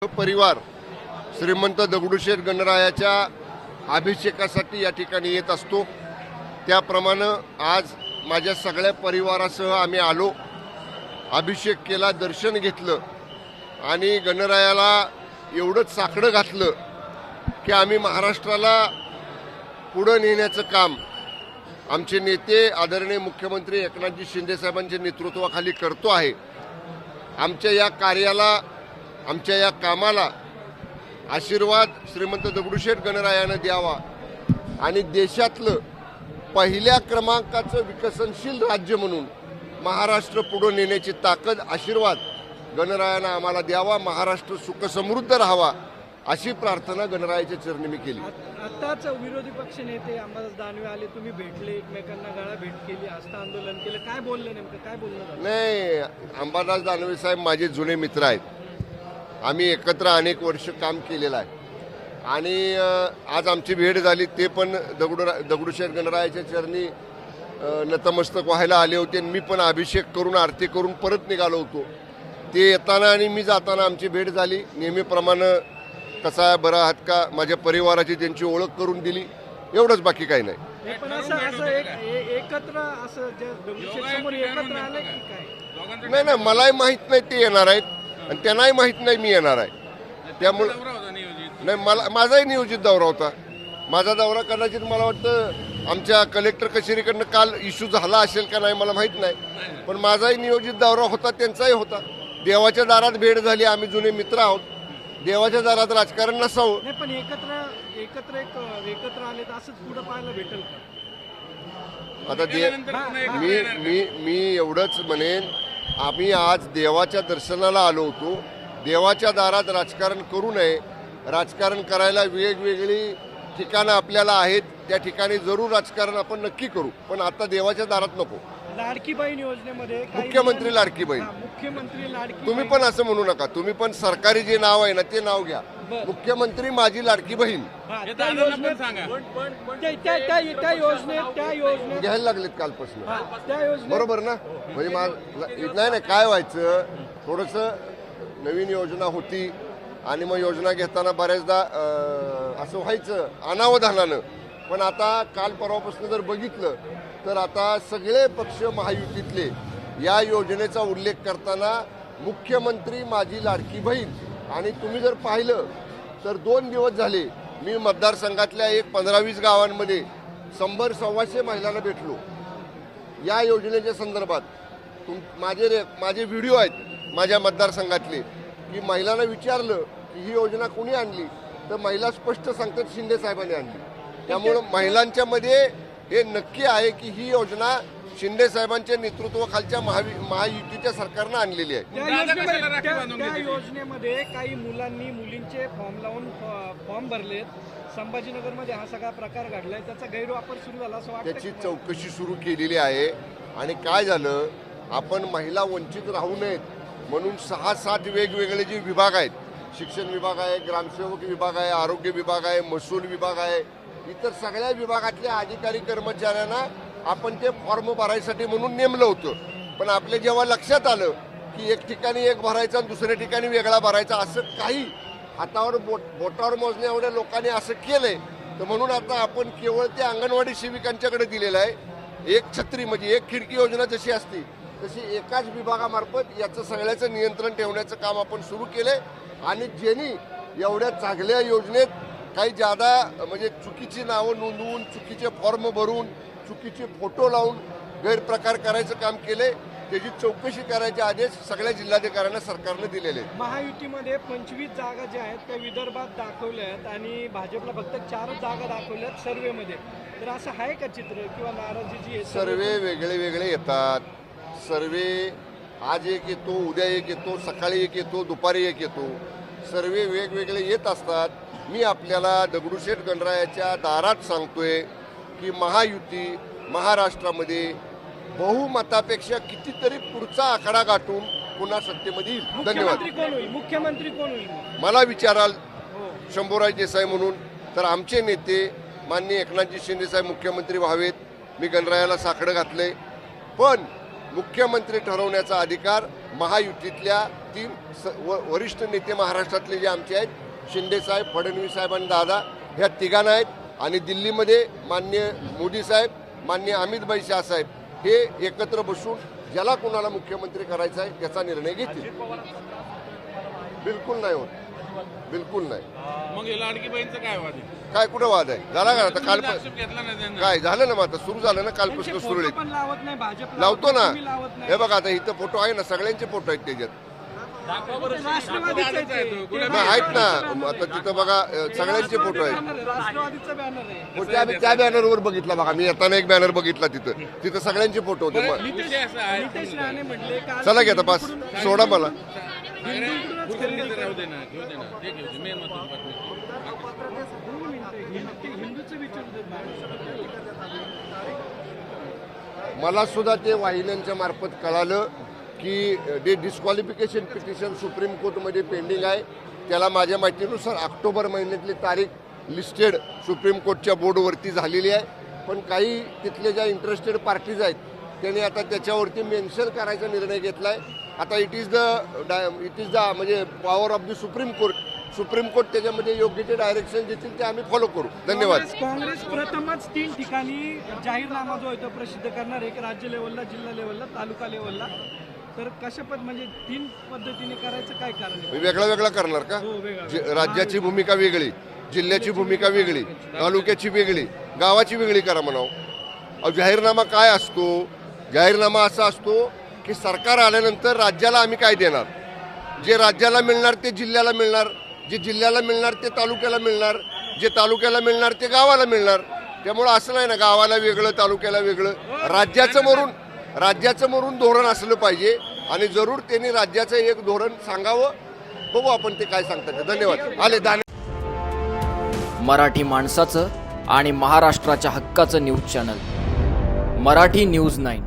परिवार श्रीमंत दगडूशेठ गणरायाच्या अभिषेकासाठी या ठिकाणी येत असतो। त्याप्रमाणे आज माझ्या सगळ्या परिवारासह आम्ही आलो, अभिषेक केला, दर्शन घेतलं आणि गणरायाला एवढंच साकडं घातलं की आम्ही महाराष्ट्राला पुढे नेण्याचं काम आमचे नेते आदरणीय मुख्यमंत्री एकनाथजी शिंदे साहेबांच्या नेतृत्वाखाली करतो आहे। आमच्या या कार्याला, आमच्या या कामाला आशीर्वाद श्रीमंत दगडूशेठ गणरायानं द्यावा आणि देशातलं पहिल्या क्रमांकाचं विकसनशील राज्य म्हणून महाराष्ट्र पुढे नेण्याची ताकद, आशीर्वाद गणरायानं आम्हाला द्यावा। महाराष्ट्र सुखसमृद्ध राहावा अशी प्रार्थना गणरायाच्या चरणी मी केली। आताच विरोधी पक्ष नेते अंबादास दानवे आले, तुम्ही भेटले, एकमेकांना गळा भेट केली, आस्था आंदोलन केलं, काय बोलले, नेमकं काय बोलणं? नाही, अंबादास दानवे साहेब माझे जुने मित्र आहेत, आम्ही एकत्र अनेक वर्ष काम केलेलं आहे आणि आज आमची भेट झाली। ते पण दगडूशेठ गणरायाच्या चरणी नतमस्तक व्हायला आले होते। मी पण अभिषेक करून आरती करून परत निघालो होतो। ते येताना आणि मी जाताना आमची भेट झाली। नेहमीप्रमाणे कसा आहे, बरा आहात का, माझ्या परिवाराची त्यांची ओळख करून दिली, एवढंच, बाकी काही नाही। पण असं एकत्र असं दगडूशेठ समोर एकत्र आलं की काय? नाही नाही, मलाही माहीत नाही ते येणार आहेत आणि त्यांनाही माहीत नाही मी येणार आहे। त्यामुळे नाही, माझाही नियोजित दौरा होता। माझा दौरा कदाचित मला वाटतं आमच्या कलेक्टर कचेरीकडनं काल इश्यू झाला असेल का नाही मला माहीत नाही, पण माझाही नियोजित दौरा होता, त्यांचाही होता। देवाच्या दारात भेट झाली, आम्ही जुने मित्र आहोत, देवाच्या दारात राजकारण नसावं। नाही, पण एकत्र आले तर असंच पुढे पाहायला भेटेल का? आता मी एवढंच म्हणेन, आम्ही आज देवाच्या दर्शनाला आलो होतो। देवाच्या दारात राजकारण करू नये, राजकारण करायला वेगवेगळी ठिकाणं आपल्याला आहेत, त्या ठिकाणी जरूर राजकारण आपण नक्की करू, पण आता देवाच्या दारात नको। लाडकी बहीण योजनेमध्ये मुख्यमंत्री लाडकी बहीण, मुख्यमंत्री लाडकी, तुम्ही पण असं म्हणू नका, तुम्ही पण सरकारी जे नाव आहे ना ते नाव घ्या, मुख्यमंत्री माझी लाडकी बहीण त्या योजनेत घ्यायला लागलेत कालपासून, त्या योजनेत बरोबर ना? म्हणजे नाही काय व्हायचं, थोडंसं नवीन योजना होती आणि मग योजना घेताना बऱ्याचदा असं व्हायचं अनावधानानं, पण आता काल परवापासून जर बघितलं तर आता सगळे पक्ष महायुतीतले या योजनेचा उल्लेख करताना मुख्यमंत्री माझी लाडकी बहीण, आणि तुम्ही जर पाहिलं तर 2 दिवस झाले मी मतदारसंघातल्या 15-20 गावांमध्ये 100-125 महिलांना भेटलो या योजनेच्या संदर्भात। माझे व्हिडिओ आहेत माझ्या मतदारसंघातले, की महिलांना विचारलं की ही योजना कोणी आणली, तर महिला स्पष्ट सांगतात शिंदे साहेबांनी आणली। त्यामुळं महिलांच्या मध्ये हे नक्की आहे की ही योजना शिंदे साहेबांच्या नेतृत्वाखालच्या महायुतीच्या सरकारनं आणलेली आहे। त्या योजनेमध्ये काही मुलींचे फॉर्म लावून फॉर्म भरलेत, संभाजीनगरमध्ये हा सगळा प्रकार घडलाय, त्याचा गैरवापर सुरू झाला असं वाटतं? त्याची चौकशी सुरू केलेली आहे आणि काय झालं, आपण महिला वंचित राहू नयेत म्हणून 6-7 वेगवेगळे जे विभाग आहेत, शिक्षण विभाग आहे, ग्रामसेवक विभाग आहे, आरोग्य विभाग आहे, महसूल विभाग आहे, इतर सगळ्या विभागातल्या अधिकारी कर्मचाऱ्यांना आपण ते फॉर्म भरायसाठी म्हणून नेमलं होतं। पण आपल्या जेव्हा लक्षात आलं की एक ठिकाणी एक भरायचा आणि दुसऱ्या ठिकाणी वेगळा भरायचा, असं काही हातावर बोटावर मोजण्या एवढ्या लोकांनी असं केलंय, तर म्हणून आता आपण केवळ ते अंगणवाडी सेविकांच्याकडे दिलेलं आहे। एक छत्री म्हणजे एक खिडकी योजना जशी असते तशी एकाच विभागामार्फत याचं सगळ्याचं नियंत्रण ठेवण्याचं काम आपण सुरू केलंय। आणि ज्यांनी एवढ्या चांगल्या योजनेत काही जादा म्हणजे चुकीची नावं नोंदवून, चुकीचे फॉर्म भरून, चुकीचे फोटो लावून गैरप्रकार करायचं काम केले, त्याची चौकशी करायचे आदेश सगळ्या जिल्हाधिकाऱ्यांना सरकारने दिलेले आहेत। महायुतीमध्ये 25 जागा ज्या आहेत त्या विदर्भात दाखवल्या आहेत आणि भाजपला फक्त 4 जागा दाखवल्यात सर्वेमध्ये, तर असं आहे का चित्र किंवा नाराजी जी आहे? सर्वे वेगळे वेगळे येतात, सर्वे आज एक येतो, उद्या एक येतो, सकाळी एक येतो, दुपारी एक येतो, सर्वे वेगवेगळे येत असतात। मी आपल्याला दगडूशेठ गणरायाच्या दारात सांगतोय की महायुती महाराष्ट्रामध्ये बहुमतापेक्षा कितीतरी पुढचा आकडा गाठून पुन्हा सत्तेमध्ये येईल। धन्यवाद। मुख्यमंत्री कोण होईल? मला विचाराल शंभूराज देसाई म्हणून, तर आमचे नेते माननीय एकनाथजी शिंदे साहेब मुख्यमंत्री व्हावेत। मी गणरायाला साकडं घातलंय, पण मुख्यमंत्री ठरवण्याचा अधिकार महायुतीतल्या 3 वरिष्ठ नेते महाराष्ट्रातले जे आमचे आहेत, शिंदेसाहेब, फडणवीस साहेब आणि दादा, ह्या तिघांना आहेत. आणि दिल्लीमध्ये माननीय मोदी साहेब, माननीय अमित भाई शाह साहेब हे एकत्र बसून ज्याला कोणाला मुख्यमंत्री करायचा आहे त्याचा निर्णय घेतील. बिलकुल नाही होत, बिलकुल नाही. मग हे लाडकी बहीणचं काय वाद आहे? काय कुठं वाद आहे? झाला का आता? काल आक्षेप घेतला नाही त्यांना. काय झालं ना, मग आता सुरू झालं ना, कालपासून त्यांचे सुरू फोटो पण लावत नाही भाजप, लावतो ना. तुम्ही लावत नाही. हे बघा आता इथं फोटो आहे ना, सगळ्यांचे फोटो आहेत त्याच्यात. राष्ट्रवादीचं आहे ते. नाही आहेत ना, आता तिथं बघा सगळ्यांचे फोटो आहेत. राष्ट्रवादीचं बॅनर आहे. मग त्या बॅनरवर बघितला बघा, मी येताना एक बॅनर बघितला तिथं सगळ्यांचे फोटो होते. मग विषय असा आहे नितेश राणे म्हटले का चला घ्या पास, सोडा मला. राहू दे ना, घेऊ दे ना, ते घेऊ दे. मेन महत्त्वाची बातमी. हिंदूचं विचारू देत नाही. मला सुद्धा ते वाहिन्यांच्या मार्फत कळालं की ते डिस्क्वालिफिकेशन पिटिशन सुप्रीम कोर्टमध्ये पेंडिंग आहे. त्याला माझ्या माहितीनुसार ऑक्टोबर महिन्यातली तारीख लिस्टेड सुप्रीम कोर्टच्या बोर्डवरती झालेली आहे. पण काही तिथले ज्या इंटरेस्टेड पार्टीज आहेत त्यांनी आता त्याच्यावरती मेन्शन करायचा निर्णय घेतला आहे. आता इट इज द म्हणजे power of the supreme court. Supreme court त्याच्यामध्ये योग्य ते डायरेक्शन देतील ते आम्ही फॉलो करू. धन्यवाद. काँग्रेस प्रथमच 3 ठिकाणी जाहीरनामा जो आहे तो प्रसिद्ध करणार, एक राज्य लेवलला, जिल्हा लेवलला, तालुका लेवलला. तर कशा म्हणजे 3 पद्धतीने करायचं काय कारण आहे? वेगळा वेगळा करणार का? हो, वेगळा. राज्याची भूमिका वेगळी, जिल्ह्याची भूमिका वेगळी, तालुक्याची वेगळी, गावाची वेगळी करा म्हणावं. जाहीरनामा काय असतो? जाहीरनामा असा असतो की सरकार आल्यानंतर राज्याला आम्ही काय देणार, जे राज्याला मिळणार ते जिल्ह्याला मिळणार, जे जिल्ह्याला मिळणार ते तालुक्याला मिळणार, जे तालुक्याला मिळणार ते गावाला मिळणार. त्यामुळं असं नाही ना गावाला वेगळं तालुक्याला वेगळं. राज्याचं मरून धोरण असलं पाहिजे आणि जरूर त्यांनी राज्याचं एक धोरण सांगावं. बघू आपण ते काय सांगतात. धन्यवाद. आले मराठी माणसाचं आणि महाराष्ट्राच्या हक्काचं न्यूज चॅनल मराठी न्यूज 9.